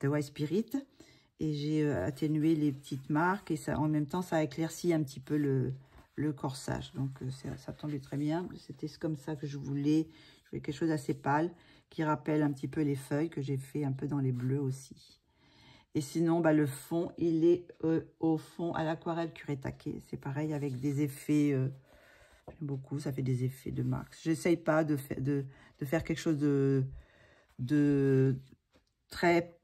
White Spirit. Et j'ai atténué les petites marques. Et ça, en même temps, ça a éclairci un petit peu le corsage. Donc, ça tombait très bien. C'était comme ça que je voulais. Je voulais quelque chose d'assez pâle, qui rappelle un petit peu les feuilles que j'ai fait un peu dans les bleus aussi. Et sinon, bah, le fond, il est au fond à l'aquarelle Kuretake. C'est pareil avec des effets, j'aime beaucoup, ça fait des effets de marque. J'essaye pas de faire quelque chose de très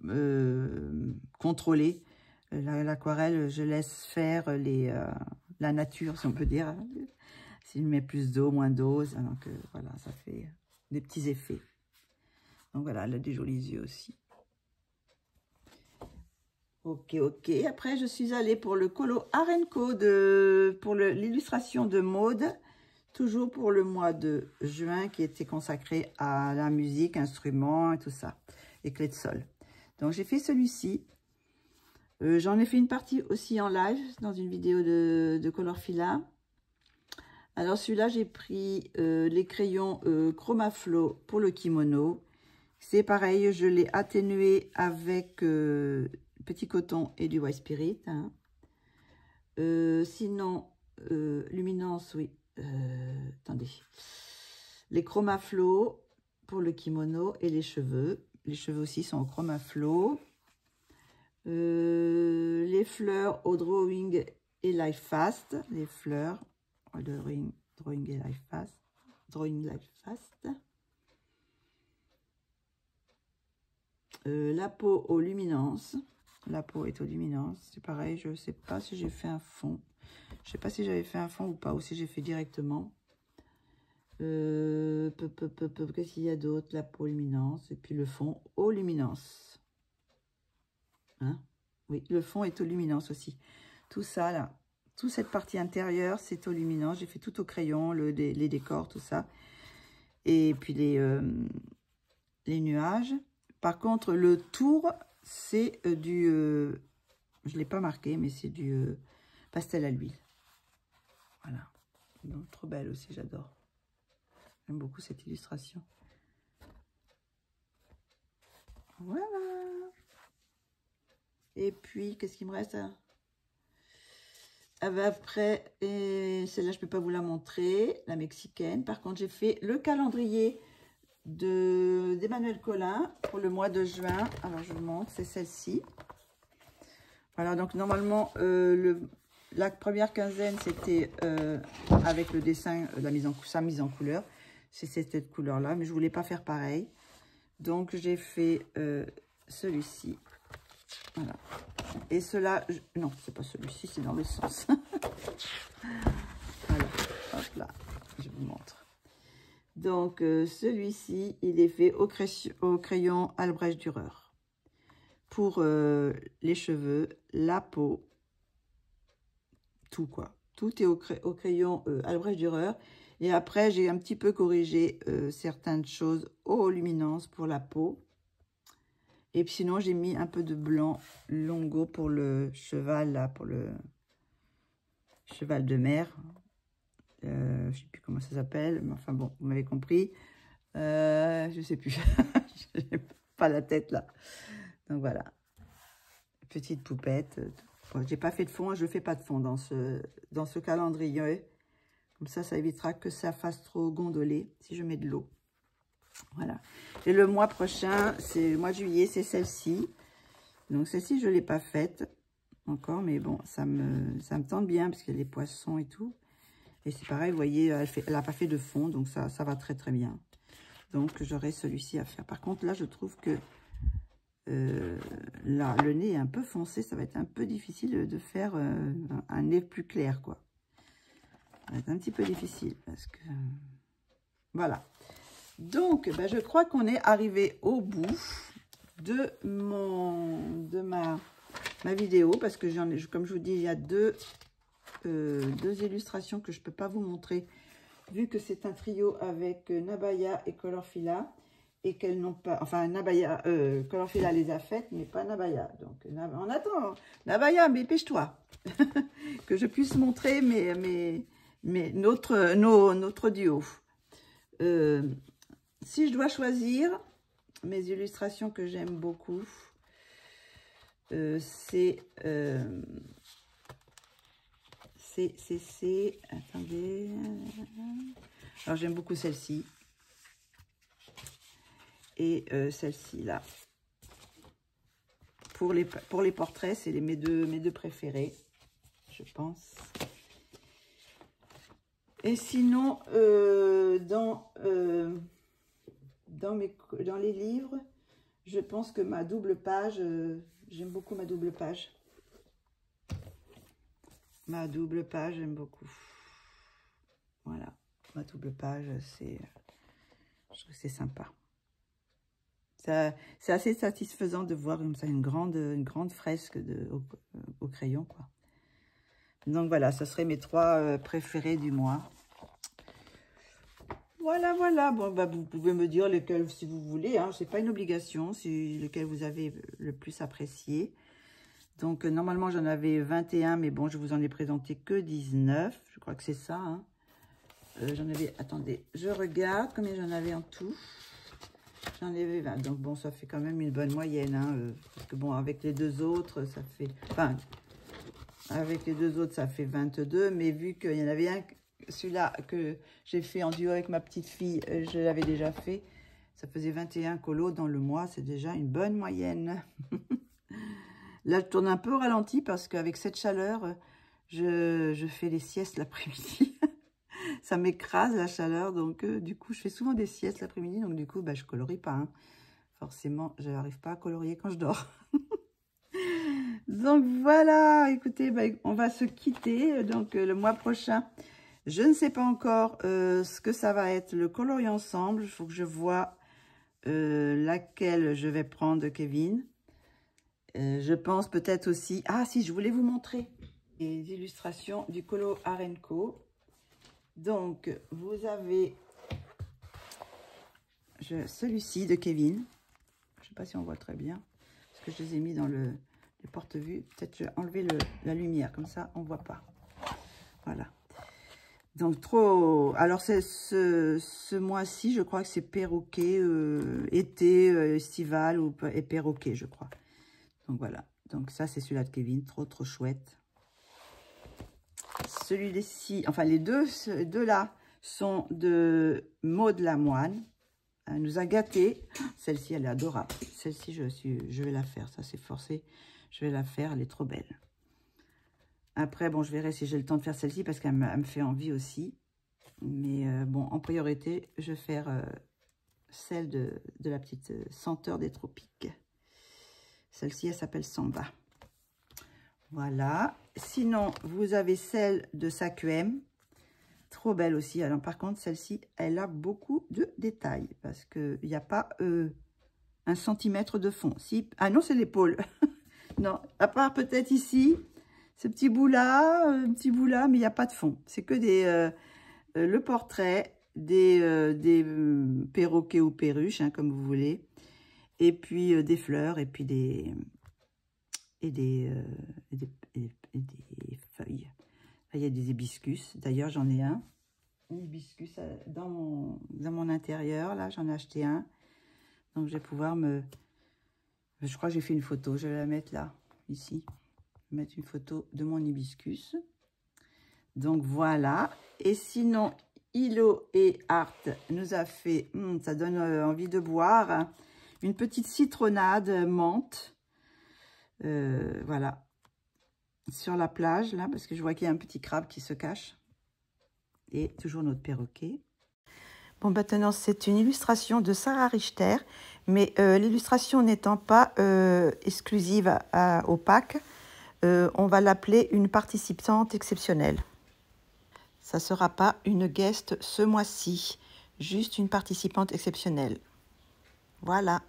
contrôlé. L'aquarelle, je laisse faire la nature, si on peut dire. S'il met plus d'eau, moins d'eau, donc voilà, ça fait des petits effets. Donc voilà, elle a des jolis yeux aussi. Ok, ok. Après, je suis allée pour le colo Arenco pour l'illustration de Maude, toujours pour le mois de juin, qui était consacré à la musique, instruments et tout ça, et clés de sol. Donc, j'ai fait celui-ci. J'en ai fait une partie aussi en live, dans une vidéo de Colorfila. Alors, celui-là, j'ai pris les crayons Chromaflow pour le kimono. C'est pareil, je l'ai atténué avec petit coton et du White Spirit. Hein. Sinon, luminance, oui. Attendez. Les Chromaflow pour le kimono et les cheveux. Les cheveux aussi sont au Chromaflow. Les fleurs au Drawing et Life Fast. Les fleurs au Drawing et Life Fast. Drawing Life Fast. La peau aux luminances. La peau est aux luminances. C'est pareil, je ne sais pas si j'ai fait un fond. Je ne sais pas si j'avais fait un fond ou pas, ou si j'ai fait directement. Qu'est-ce qu'il y a d'autre? La peau aux luminances. Et puis le fond aux luminances. Hein? Oui, le fond est aux luminances aussi. Tout ça, là. Toute cette partie intérieure, c'est aux luminances. J'ai fait tout au crayon, les décors, tout ça. Et puis les nuages. Par contre, le tour, c'est je ne l'ai pas marqué, mais c'est du pastel à l'huile. Voilà. Donc, trop belle aussi, j'adore. J'aime beaucoup cette illustration. Voilà. Et puis, qu'est-ce qu'il me reste? Après, celle-là, je ne peux pas vous la montrer, la mexicaine. Par contre, j'ai fait le calendrier d'Emmanuel Colin pour le mois de juin. Alors, je vous montre, c'est celle-ci. Voilà, donc normalement, la première quinzaine, c'était avec le dessin, sa mise en couleur. C'est cette couleur-là, mais je ne voulais pas faire pareil. Donc, j'ai fait celui-ci. Voilà. Et cela, non, c'est pas celui-ci, c'est dans le sens. Voilà, hop là, je vous montre. Donc, celui-ci, il est fait au crayon Albrecht Dürer. Pour les cheveux, la peau, tout quoi. Tout est au crayon Albrecht Dürer. Et après, j'ai un petit peu corrigé certaines choses aux luminances pour la peau. Et puis sinon, j'ai mis un peu de blanc longo pour le cheval, là, pour le cheval de mer. Je ne sais plus comment ça s'appelle, mais enfin bon, vous m'avez compris. Je ne sais plus. Je n'ai pas la tête là. Donc voilà. Petite poupette. Bon, j'ai pas fait de fond, je ne fais pas de fond dans ce calendrier. Comme ça, ça évitera que ça fasse trop gondoler si je mets de l'eau. Voilà. Et le mois prochain, c'est le mois de juillet, c'est celle-ci. Donc celle-ci, je ne l'ai pas faite encore, mais bon, ça me tente bien parce qu'il y a les poissons et tout. Et c'est pareil, vous voyez, elle n'a pas fait de fond, donc ça va très très bien. Donc j'aurai celui-ci à faire. Par contre, là, je trouve que là, le nez est un peu foncé, ça va être un peu difficile de faire un nez plus clair, quoi. Ça va être un petit peu difficile parce que... Voilà. Donc, ben, je crois qu'on est arrivé au bout de ma vidéo parce que comme je vous dis, il y a deux illustrations que je ne peux pas vous montrer vu que c'est un trio avec Nabaya et Colorfila. et qu'elles n'ont pas, enfin Nabaya, Colorfila les a faites, mais pas Nabaya. Donc on attend, Nabaya, mais pêche-toi, que je puisse montrer notre duo. Si je dois choisir mes illustrations que j'aime beaucoup, attendez, alors j'aime beaucoup celle-ci et celle-ci là. Pour les portraits, c'est mes deux préférés, je pense. Et sinon, dans les livres, je pense que ma double page, j'aime beaucoup ma double page. Ma double page, j'aime beaucoup. Voilà, ma double page, je trouve que c'est sympa. C'est assez satisfaisant de voir comme ça une grande fresque au crayon, quoi. Donc voilà, ce seraient mes 3 préférés du mois. Voilà, voilà. Bon, bah, vous pouvez me dire lesquels si vous voulez. Hein. Ce n'est pas une obligation, c'est lequel vous avez le plus apprécié. Donc, normalement, j'en avais 21, mais bon, je vous en ai présenté que 19. Je crois que c'est ça. Hein. J'en avais, attendez, je regarde combien j'en avais en tout. J'en avais 20. Donc, bon, ça fait quand même une bonne moyenne. Hein, parce que, bon, avec les 2 autres, ça fait... Enfin, avec les 2 autres, ça fait 22. Mais vu qu'il y en avait un... Celui-là que j'ai fait en duo avec ma petite fille, je l'avais déjà fait. Ça faisait 21 colos dans le mois. C'est déjà une bonne moyenne. Là, je tourne un peu au ralenti parce qu'avec cette chaleur, je fais des siestes l'après-midi. Ça m'écrase la chaleur. Donc, du coup, je fais souvent des siestes l'après-midi. Donc, du coup, bah, je ne colorie pas. Hein. Forcément, je n'arrive pas à colorier quand je dors. Donc, voilà. Écoutez, bah, on va se quitter. Donc, le mois prochain... Je ne sais pas encore ce que ça va être le coloris ensemble. Il faut que je vois laquelle je vais prendre de Kevin. Je pense peut-être aussi... Ah si, je voulais vous montrer les illustrations du Colo Arenco. Donc, vous avez celui-ci de Kevin. Je ne sais pas si on voit très bien. Parce que je les ai mis dans les porte-vue. Peut-être je vais enlever la lumière. Comme ça, on ne voit pas. Voilà. Donc, trop... Alors, ce mois-ci, je crois que c'est perroquet, été, estival et perroquet, je crois. Donc, voilà. Donc, ça, c'est celui-là de Kevin. Trop chouette. Celui-ci, enfin, les deux là sont de Maud Lamoine. Elle nous a gâtés. Celle-ci, elle est adorable. Celle-ci, je vais la faire. Ça, c'est forcé. Je vais la faire. Elle est trop belle. Après, bon, je verrai si j'ai le temps de faire celle-ci parce qu'elle me fait envie aussi. Mais bon, en priorité, je vais faire celle de la petite senteur des tropiques. Celle-ci, elle s'appelle Samba. Voilà. Sinon, vous avez celle de Sakuem. Trop belle aussi. Alors, par contre, celle-ci, elle a beaucoup de détails parce qu'il n'y a pas 1 centimètre de fond. Si, ah non, c'est l'épaule. Non, à part peut-être ici... Ce petit bout-là, mais il n'y a pas de fond. C'est que le portrait, des perroquets ou perruches, hein, comme vous voulez. Et puis des fleurs, et puis des feuilles. Là, il y a des hibiscus. D'ailleurs, j'en ai un hibiscus dans mon intérieur. Là, j'en ai acheté un. Donc, je vais pouvoir Je crois que j'ai fait une photo. Je vais la mettre là, ici. Mettre une photo de mon hibiscus. Donc voilà. Et sinon, Hilo et Art nous a fait, ça donne envie de boire, hein, une petite citronnade menthe. Voilà. Sur la plage, là, parce que je vois qu'il y a un petit crabe qui se cache. Et toujours notre perroquet. Bon, maintenant, c'est une illustration de Sarah Richter, mais l'illustration n'étant pas exclusive au pack, on va l'appeler une participante exceptionnelle. Ça ne sera pas une guest ce mois-ci, juste une participante exceptionnelle. Voilà.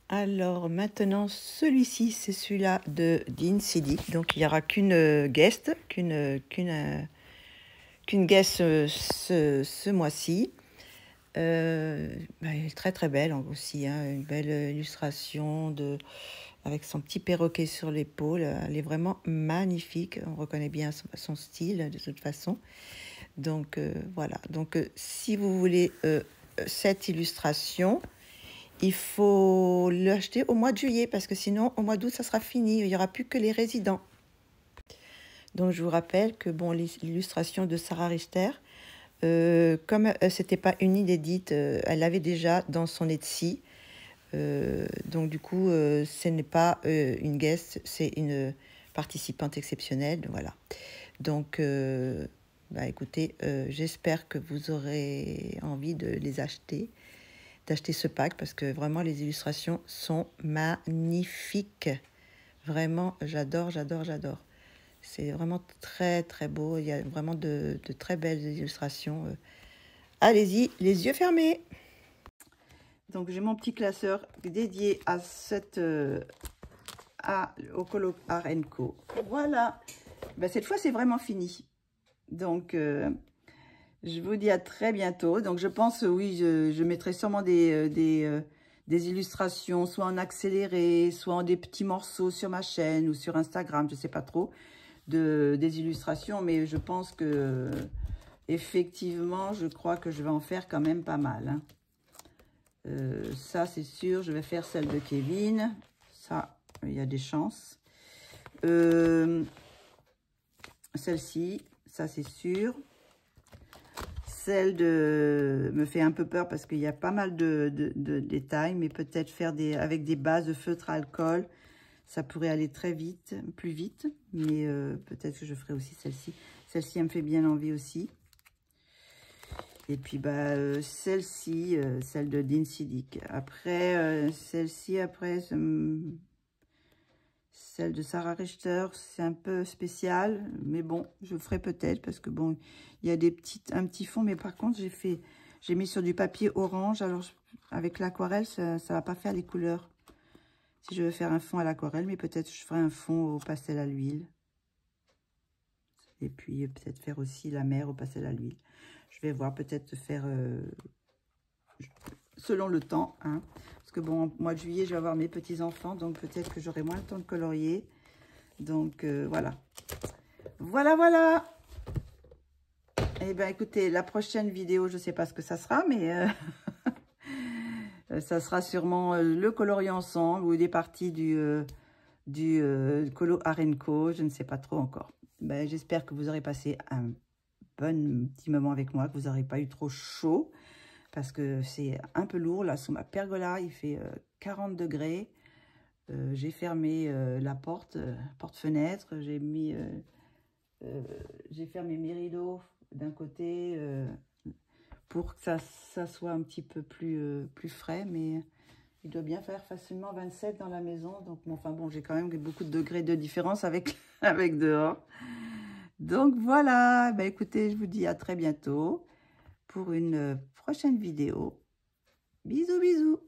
Alors maintenant, celui-ci, c'est celui-là de Dean Sidic. Donc il n'y aura qu'une guest, qu'une guest ce mois-ci. Elle est très très belle aussi, hein, une belle illustration avec son petit perroquet sur l'épaule. Elle est vraiment magnifique, on reconnaît bien son style de toute façon. Donc voilà, donc si vous voulez cette illustration, il faut l'acheter au mois de juillet parce que sinon au mois d'août ça sera fini, il n'y aura plus que les résidents. Donc je vous rappelle que bon, l'illustration de Sarah Richter, comme c'était pas une inédite, elle l'avait déjà dans son Etsy. Donc du coup, ce n'est pas une guest, c'est une participante exceptionnelle. Voilà. Donc, écoutez, j'espère que vous aurez envie de les acheter, d'acheter ce pack parce que vraiment les illustrations sont magnifiques. Vraiment, j'adore, j'adore, j'adore. C'est vraiment très très beau. Il y a vraiment de très belles illustrations. Allez-y, les yeux fermés. Donc j'ai mon petit classeur dédié à au Colo Art & Co. Voilà. Cette fois c'est vraiment fini. Donc je vous dis à très bientôt. Donc je pense oui, je mettrai sûrement des illustrations, soit en accéléré, soit en des petits morceaux sur ma chaîne ou sur Instagram, je sais pas trop, des illustrations, mais je pense que effectivement, je crois que je vais en faire quand même pas mal. Hein. Ça, c'est sûr, je vais faire celle de Kevin. Ça, il y a des chances. Celle-ci, ça, c'est sûr. Celle me fait un peu peur parce qu'il y a pas mal de détails, mais peut-être faire avec des bases de feutre à alcool. Ça pourrait aller très vite, plus vite, mais peut-être que je ferai aussi celle-ci. Celle-ci, elle me fait bien envie aussi. Et puis, celle-ci, celle de Dean Sidic. Après, celle-ci, après, celle de Sarah Richter, c'est un peu spécial. Mais bon, je ferai peut-être parce que bon, il y a un petit fond. Mais par contre, j'ai mis sur du papier orange. Alors, avec l'aquarelle, ça ne va pas faire les couleurs. Si je veux faire un fond à l'aquarelle, mais peut-être je ferai un fond au pastel à l'huile. Et puis peut-être faire aussi la mer au pastel à l'huile. Je vais voir, peut-être faire selon le temps. Hein. Parce que bon, au mois de juillet, je vais avoir mes petits-enfants. Donc peut-être que j'aurai moins le temps de colorier. Donc voilà. Voilà. Et bien écoutez, la prochaine vidéo, je ne sais pas ce que ça sera, mais... ça sera sûrement le colorier ensemble ou des parties du Colo Art & Co. Je ne sais pas trop encore. J'espère que vous aurez passé un bon petit moment avec moi, que vous n'aurez pas eu trop chaud. Parce que c'est un peu lourd. Là, sous ma pergola, il fait 40 degrés. J'ai fermé la porte-fenêtre. J'ai fermé mes rideaux d'un côté... pour que ça soit un petit peu plus frais, mais il doit bien faire facilement 27 dans la maison. Donc, enfin bon, j'ai quand même beaucoup de degrés de différence avec dehors. Donc, voilà. Écoutez, je vous dis à très bientôt pour une prochaine vidéo. Bisous, bisous.